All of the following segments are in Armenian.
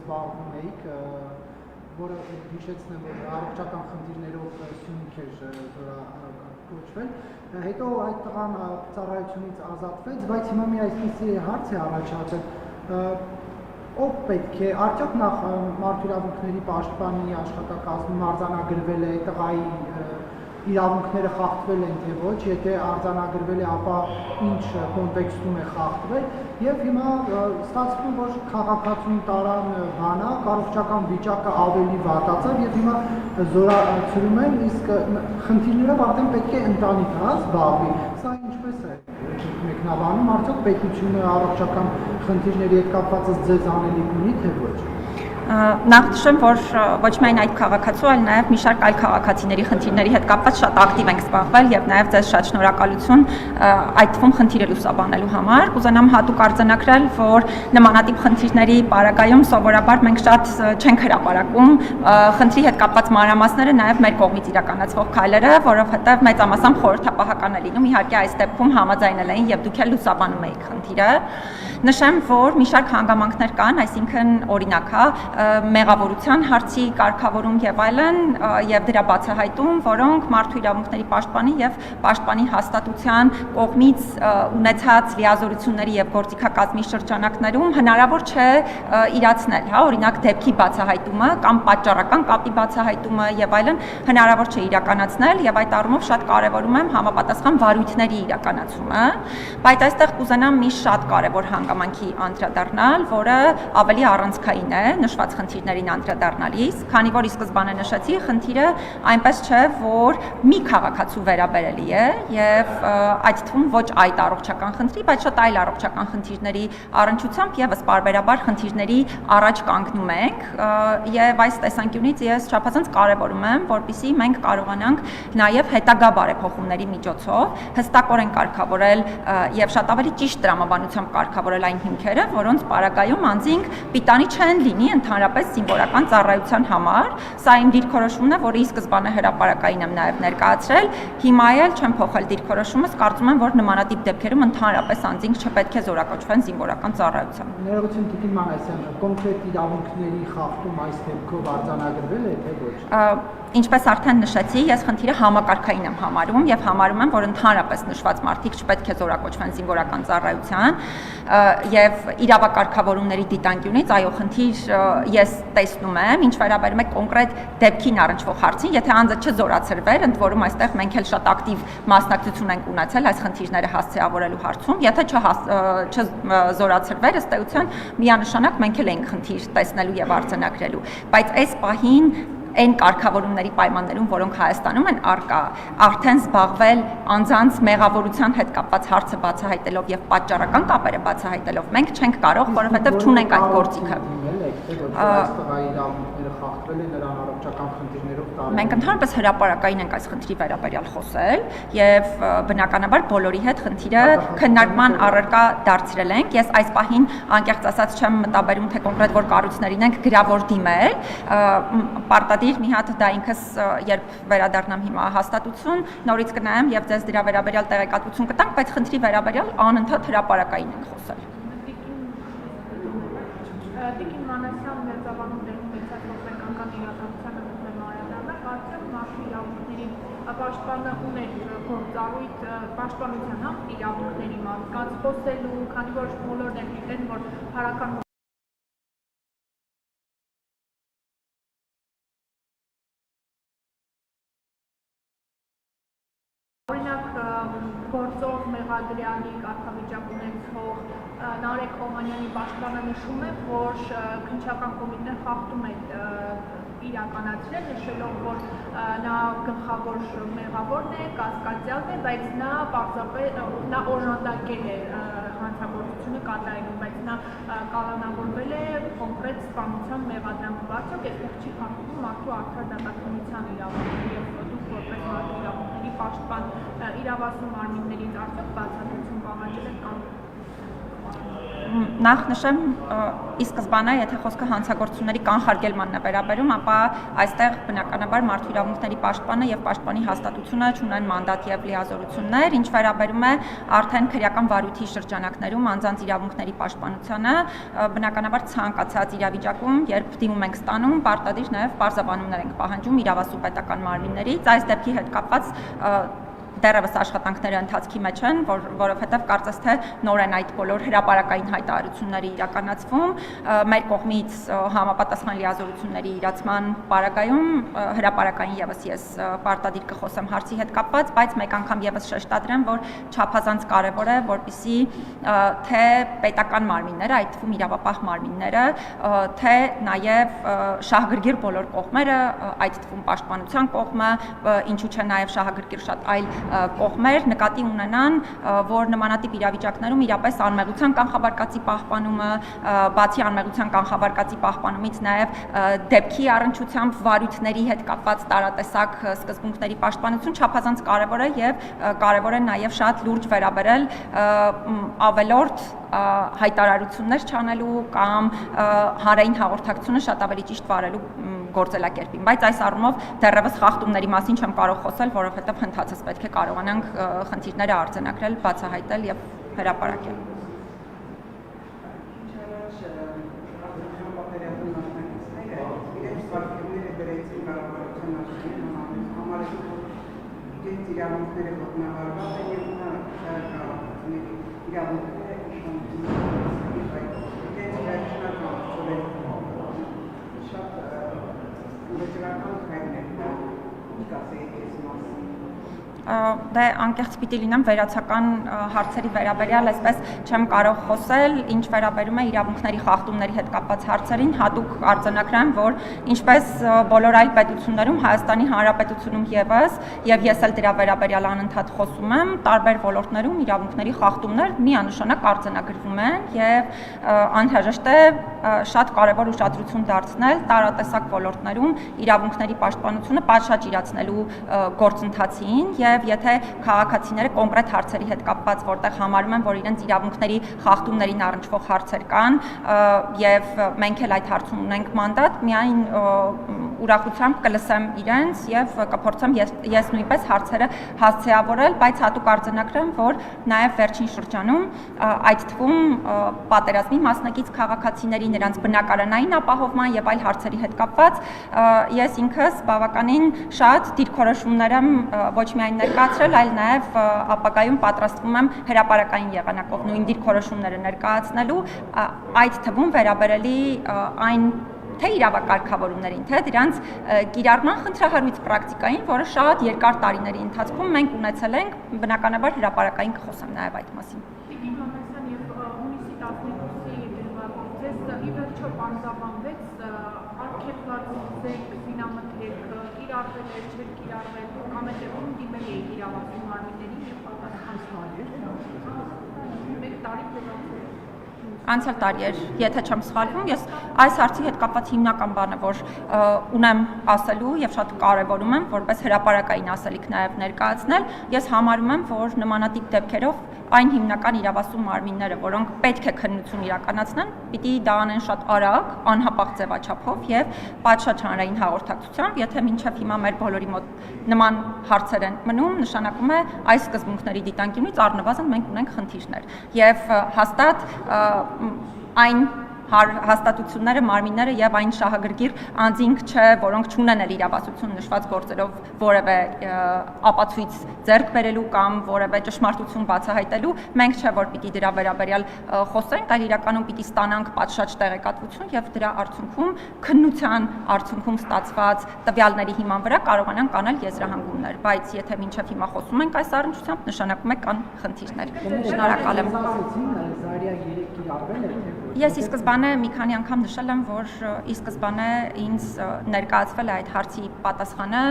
զբաղվում էիք, որը հիշեցնեմ, որ առողջական խնդիրներով Սյունիք էր կոչվել, հետո այդ տղան ծառայությունից ազատվեց, բայց հիմա մի այսպիսի հարց է առաջացել, ով պետք է, արդյոք նախ մարդու իրավունքների պաշտպանի աշխատակազմում արձանագրվել է տղայի իրավունքները խախտվել են թե ոչ, եթե արձանագրվել է, ապա ինչ կոնտեքստում է խախտվել, եւ հիմա ստացվում որ քաղաքացուն տարան բանակ, առողջական վիճակը ավելի վատացավ եւ հիմա զորացրում են, իսկ խնդիրներով արդեն պետք է ընտանիքը զբաղվի։ Սա ինչպես է մեկնաբանում, արդյոք պետությունը առողջական խնդիրների հետ կապված ձեզ անելիք ունի թե ոչ։ Նախ նշեմ, որ ոչ միայն այդ քաղաքացու, այլ նաև մի շարք այլ քաղաքացիների խնդիրների հետ կապված շատ ակտիվ ենք զբաղվել եւ նաև ձեզ շատ շնորհակալություն այդ թվում խնդիրը լուսաբանելու համար։ Կուզենամ հատուկ արձանագրել, որ նմանատիպ խնդիրների պարագայում սովորաբար մենք շատ չենք հրապարակում խնդրի հետ կապված մանրամասները, նաև մեր կողմից իրականացվող քայլերը, որովհետեւ մեծամասամբ խորհրդապահական է լինում, իհարկե այս դեպքում համաձայնել էին եւ դուք էլ լուսաբանում եք խնդիրը։ Նշեմ, որ մի շարք հանգամանքներ կան, այսինքն օրինակ մեղավորության հարցի կարգավորում եւ այլն եւ դրա բացահայտում, որոնք մարդու իրավունքների պաշտպանի եւ պաշտպանի հաստատության կողմից ունեցած լիազորությունների եւ գործիքակազմի շրջանակներում հնարավոր չէ իրացնել, հա, օրինակ դեպքի բացահայտումը կամ պատճառական կապի բացահայտումը եւ այլն հնարավոր չէ իրականացնել եւ այդ առումով շատ կարեւորում եմ համապատասխան վարույթների իրականացումը, բայց այստեղ կուզենամ մի շատ կարեւոր հանգամանքի անդրադառնալ, որը ավելի առանցքային է նշված խնդիրներին անդրադառնալիս, քանի որ ի սկզբանե նշեցի, խնդիրը այնպես չէ, որ մի քաղաքացու վերաբերելի է եւ այդ թվում ոչ այդ առողջական խնդրի, բայց շատ այլ առողջական խնդիրների առնչությամբ եւս պարբերաբար խնդիրների առաջ կանգնում ենք եւ այս տեսանկյունից ես չափազանց կարեւորում եմ, որպեսզի մենք կարողանանք նաեւ հետագա բարեփոխումների միջոցով հստակորեն կարգավորել եւ շատ ավելի ճիշտ տրամաբանությամբ կարգավորել այն հիմքերը, որոնց պարագայում անձինք պիտանի չեն լինի ընդհանրապես զինվորական ծառայության համար։ Սա իմ դիրքորոշումն է, որը ի սկզբանե հրապարակային եմ նաև ներկայացրել։ Հիմա էլ չեմ փոխել դիրքորոշումս, կարծում եմ, որ նմանատիպ դեպքերում ընդհանրապես անձինք չպետք է զորակոչվեն զինվորական ծառայության։ Ներողություն Տիկին Մանասյան, կոնկրետ իրավունքների խախտում այս դեպքով արձանագրվել է թե ոչ։ Ինչպես արդեն նշեցի, ես խնդիրը համակարգային եմ համարում եւ համարում եմ, որ ընդհանրապես նշված մարդիկ չպետք է զորակոչվեն զինվորական ծառայության եւ իրավակարգավորումների դիտանկյունից այո խնդիր ես տեսնում եմ, ինչ վերաբերում է կոնկրետ դեպքին առնչվող հարցին, եթե անձը չզորացրվեր, ընդ որում այստեղ մենք էլ շատ ակտիվ մասնակցություն ենք ունեցել այս խնդիրները հասցեավորելու հարցում, եթե չզորացրվեր, ըստ էության միանշանակ մենք էլ ենք խնդիր տեսնելու եւ արձանագրելու, բայց այս պահին այն կարգավորումների պայմաններում, որոնք Հայաստանում են առկա, արդեն զբաղվել անձանց մեղավորության հետ կապված հարցը բացահայտելով եւ պատճառական կապերը բացահայտելով, մենք չենք կարող, որովհետեւ չունենք այդ գործիքը։ Մենք ընդհանրապես հրապարակային ենք այս խնդրի վերաբերյալ խոսել եւ բնականաբար բոլորի հետ խնդիրը քննարկման առարկա դարձրել ենք։ Ես այս պահին անկեղծ ասած չեմ մտաբերում, թե կոնկրետ որ կառույցներին ենք գրավոր դիմել, պարտադիր մի հատ դա ինքս երբ վերադառնամ հիմա հաստատություն, նորից կնայեմ եւ ձեզ դրա վերաբերյալ տեղեկատվություն կտանք, բայց խնդրի վերաբերյալ անընդհատ հրապարակային ենք խոսել։ Տիկին Մանասյան մերձավանում դերունեցած ողբերգական իրադարձությանը անդրադառնալ, արդյոք մարդու իրավունքների պաշտպանը ուներ գործառույթ պաշտպանության իրավունքների մարդկանց խոսելու, քանի որ բոլորն են գիտեն, որ հարական գործող մեղադրյալի կարգավիճակ ունեցող Նարեկ Օհանյանի պաշտպանը նշում է, որ քննչական կոմիտեն խախտում է իրականացրել, նշելով, որ նա գլխավոր մեղավորն է, կասկածյալն է, բայց նա պարզապես նա օժանդակել է հանցագործությունը կատարելու, բայց նա կալանավորվել է կոնկրետ սպանության մեղադրանքով։ Արդյոք այստեղ չի խախտվում մարդու արդար դատախազության իրավունքները եւ դուք որպես մարդու իրավունքների պաշտպան իրավասու մարմիններից արդյոք բացատրություն պահանջել եք կամ Նախ նշեմ, ի սկզբանե, եթե խոսքը հանցագործությունների կանխարգելմանն է վերաբերում, ապա այստեղ բնականաբար մարդու իրավունքների պաշտպանը եւ պաշտպանի հաստատությունը ունեն մանդատ եւ լիազորություններ, ինչ վերաբերում է արդեն քրեական վարույթի շրջանակներում անձանց իրավունքների պաշտպանությանը, բնականաբար ցանկացած իրավիճակում, երբ դիմում ենք ստանում, պարտադիր նաեւ բարձրաբանումներ ենք պահանջում իրավասու պետական մարմիններից, այս դեպքի հետ կապված դեռևս աշխատանքները ընթացքի մեջ են, որովհետև կարծես թե նոր են այդ բոլոր հրապարակային հայտարարությունները իրականացվում, մեր կողմից համապատասխան լիազորությունների իրացման պարագայում հրապարակային եւս ես պարտադիր կխոսեմ հարցի հետ կապված, բայց մեկ անգամ եւս շեշտադրեմ, որ չափազանց կարեւոր է, որպեսզի թե պետական մարմինները, այդ թվում իրավապահ մարմինները, թե նաեւ շահագրգիռ բոլոր կողմերը, այդ թվում պաշտպանության կողմը, ինչու՞ չէ նաեւ շահագրգիռ շատ այլ կողմեր նկատի ունենան, որ նմանատիպ իրավիճակներում իրապես անմեղության կանխավարկածի պահպանումը, բացի անմեղության կանխավարկածի պահպանումից նաև դեպքի առնչությամբ վարույթների հետ կապված տարատեսակ սկզբունքների պաշտպանություն չափազանց կարևոր է եւ կարևոր է նաև շատ լուրջ վերաբերել ավելորդ հայտարարություններ չանելու կամ հանրային հաղորդակցությունը շատ ավելի ճիշտ վարելու գործելակերպին, բայց այս առումով դեռևս խախտումների մասին չեմ կարող խոսել, որովհետև հնդածս պետք է կարողանանք խնդիրները արձանագրել, բացահայտել եւ հրապարակել։ Դե անկեղծ պիտի լինեմ վերացական հարցերի վերաբերյալ, այսպես չեմ կարող խոսել, ինչ վերաբերում է իրավունքների խախտումների հետ կապված հարցերին, հատուկ արձանագրեմ, որ ինչպես բոլոր այլ պետություններում, Հայաստանի Հանրապետությունում եւս, եւ ես էլ դրա վերաբերյալ անընդհատ խոսում եմ, տարբեր ոլորտներում իրավունքների խախտումներ միանշանակ արձանագրվում են եւ անհրաժեշտ է շատ կարեւոր ուշադրություն դարձնել տարատեսակ ոլորտներում իրավունքների պաշտպանությունը պատշաճիրացնելու գործընթացին եւ եթե քաղաքացիները կոնկրետ հարցերի հետ կապված որտեղ համարում են, որ իրենց իրավունքների խախտումներին առնչվող հարցեր կան եւ մենք էլ այդ հարցում ունենք մանդատ, միայն ուրախությամբ կլսեմ իրենց եւ կփորձեմ ես նույնպես հարցերը հասցեավորել, բայց հատուկ արձանագրեմ, որ նաեւ վերջին շրջանում այդ թվում պատերազմի մասնակից քաղաքացիների նրանց բնակարանային ապահովման եւ այլ հարցերի հետ կապված ես ինքս բավականին շատ դիրքորոշումներ եմ ոչ միայն ներկայացրել, այլ նաեւ ապագայում պատրաստվում եմ հրապարակային եղանակով նույն դիրքորոշումները ներկայացնելու, այդ թվում վերաբերելի այն թե իրավակարգավորումներին, թե դրանց կիրառման խնդրահարույց պրակտիկային, որը շատ երկար տարիների ընթացքում մենք ունեցել ենք, բնականաբար հրապարակային կխոսեմ նաև այդ մասին։ Անցյալ տարի էր, եթե չեմ սխալվում, ես այս հարցի հետ կապված հիմնական բանը, որ ունեմ ասելու եւ շատ կարեւորում եմ, որպես հրապարակային ասելիք նաեւ ներկայացնել, ես համարում եմ, որ նմանատիպ դեպքերով այն հիմնական իրավասու մարմինները, որոնք պետք է քննություն իրականացնեն, պիտի դա անեն շատ արագ, անհապաղ ձևաչափով եւ պատշաճ հանրային հաղորդակցությամբ, եթե մինչեւ հիմա մեր բոլորի մոտ նման հարցեր են մնում, նշանակում է այս սկզբունքների դիտանկյունից առնվազն մենք ունենք խնդիրներ եւ հաստատ այն հաստատությունները, մարմինները եւ այն շահագրգիռ անձինք չէ, որոնք չունեն էլ իրավասություն նշված գործերով որևէ ապացույց ձեռք բերելու կամ որևէ ճշմարտություն բացահայտելու, մենք չէ որ պիտի դրա վերաբերյալ խոսենք, այլ իրականում պիտի ստանանք պատշաճ տեղեկատվություն եւ դրա արդյունքում քննության արդյունքում ստացված տվյալների հիման վրա կարողանանք անել եզրահանգումներ, բայց եթե մինչեւ հիմա խոսում ենք այս առնչությամբ, նշանակում է կան խնդիրներ։ Շնորհակալ եմ։ Ես ի սկզբանե մի քանի անգամ նշել եմ, որ ի սկզբանե ինձ ներկայացվել է այդ հարցի պատասխանը,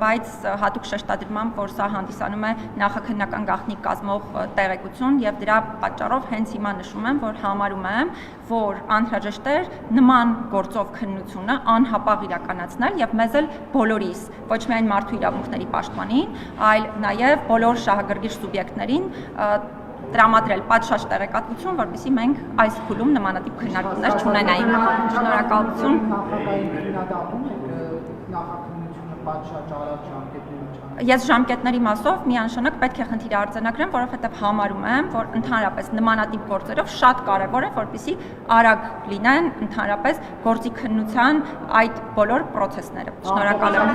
բայց հատուկ շեշտադրմամբ, որ սա հանդիսանում է նախաքննական գաղտնիք կազմող տեղեկություն եւ դրա պատճառով հենց հիմա նշում եմ, որ համարում եմ, որ անհրաժեշտ է նման գործով քննությունը անհապաղ իրականացնել եւ մեզ էլ բոլորիս, ոչ միայն մարդու իրավունքների պաշտպանին, այլ նաեւ բոլոր շահագրգիռ սուբյեկտներին տրամադրել պատշաճ տեղեկատվություն, որպեսզի մենք այս փուլում նմանատիպ քննարկումներ չունենայինք։ Շնորհակալություն։ Նախագահային քննադատում եք նախաքննությունը պատշաճ արագ ժամկետներում չանել։ Ես ժամկետների մասով միանշանակ պետք է խնդիրը արձանագրեմ, որովհետև համարում եմ, որ ընդհանրապես նմանատիպ գործերով շատ կարևոր է, որպեսզի արագ լինեն ընդհանրապես գործի քննության այդ բոլոր process-ները։ Շնորհակալ եմ։